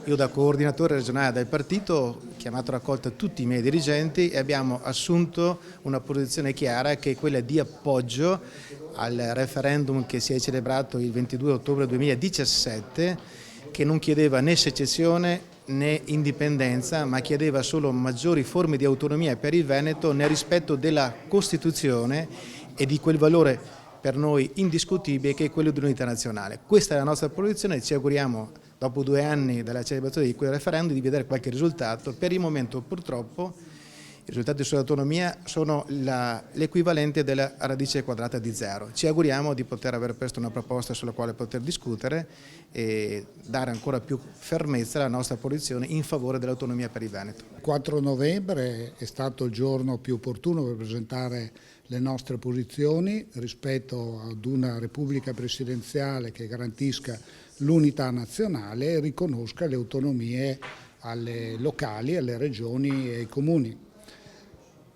Io da coordinatore regionale del partito ho chiamato a raccolta tutti i miei dirigenti e abbiamo assunto una posizione chiara che è quella di appoggio al referendum che si è celebrato il 22 ottobre 2017, che non chiedeva né secessione né indipendenza, ma chiedeva solo maggiori forme di autonomia per il Veneto nel rispetto della Costituzione e di quel valore per noi indiscutibile che è quello dell'unità nazionale. Questa è la nostra posizione e ci auguriamo, dopo 2 anni dalla celebrazione di quel referendum, di vedere qualche risultato. Per il momento purtroppo i risultati sull'autonomia sono l'equivalente della radice quadrata di 0. Ci auguriamo di poter avere presto una proposta sulla quale poter discutere e dare ancora più fermezza alla nostra posizione in favore dell'autonomia per il Veneto. Il 4 novembre è stato il giorno più opportuno per presentare le nostre posizioni rispetto ad una Repubblica presidenziale che garantisca l'unità nazionale e riconosca le autonomie alle locali, alle regioni e ai comuni.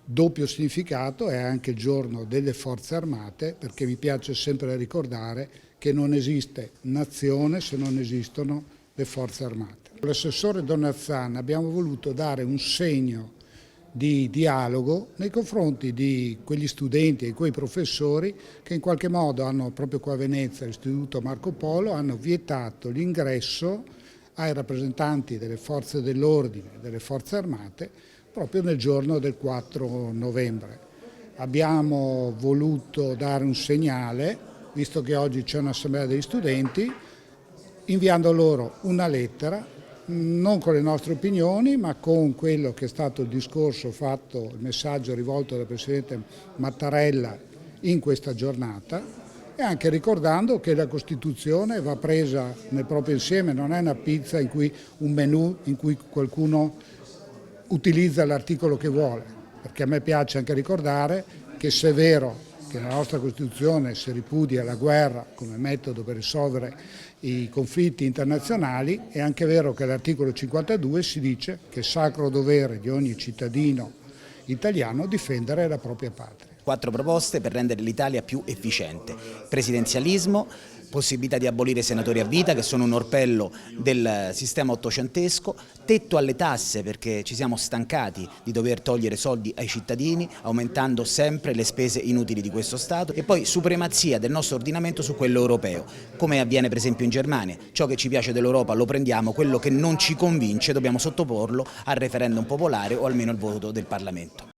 Doppio significato è anche il giorno delle forze armate, perché mi piace sempre ricordare che non esiste nazione se non esistono le forze armate. Con l'assessore Donazzan abbiamo voluto dare un segno di dialogo nei confronti di quegli studenti e quei professori che in qualche modo hanno, proprio qua a Venezia, all'Istituto Marco Polo, hanno vietato l'ingresso ai rappresentanti delle forze dell'ordine e delle forze armate proprio nel giorno del 4 novembre. Abbiamo voluto dare un segnale, visto che oggi c'è un'assemblea degli studenti, inviando loro una lettera, non con le nostre opinioni, ma con quello che è stato il discorso fatto, il messaggio rivolto dal Presidente Mattarella in questa giornata, e anche ricordando che la Costituzione va presa nel proprio insieme, non è una pizza in cui un menù in cui qualcuno utilizza l'articolo che vuole, perché a me piace anche ricordare che se è vero che nella nostra Costituzione si ripudia la guerra come metodo per risolvere i conflitti internazionali, è anche vero che all'articolo 52 si dice che è sacro dovere di ogni cittadino italiano difendere la propria patria. 4 proposte per rendere l'Italia più efficiente: presidenzialismo, possibilità di abolire i senatori a vita che sono un orpello del sistema ottocentesco, tetto alle tasse perché ci siamo stancati di dover togliere soldi ai cittadini aumentando sempre le spese inutili di questo Stato, e poi supremazia del nostro ordinamento su quello europeo, come avviene per esempio in Germania. Ciò che ci piace dell'Europa lo prendiamo, quello che non ci convince dobbiamo sottoporlo al referendum popolare o almeno al voto del Parlamento.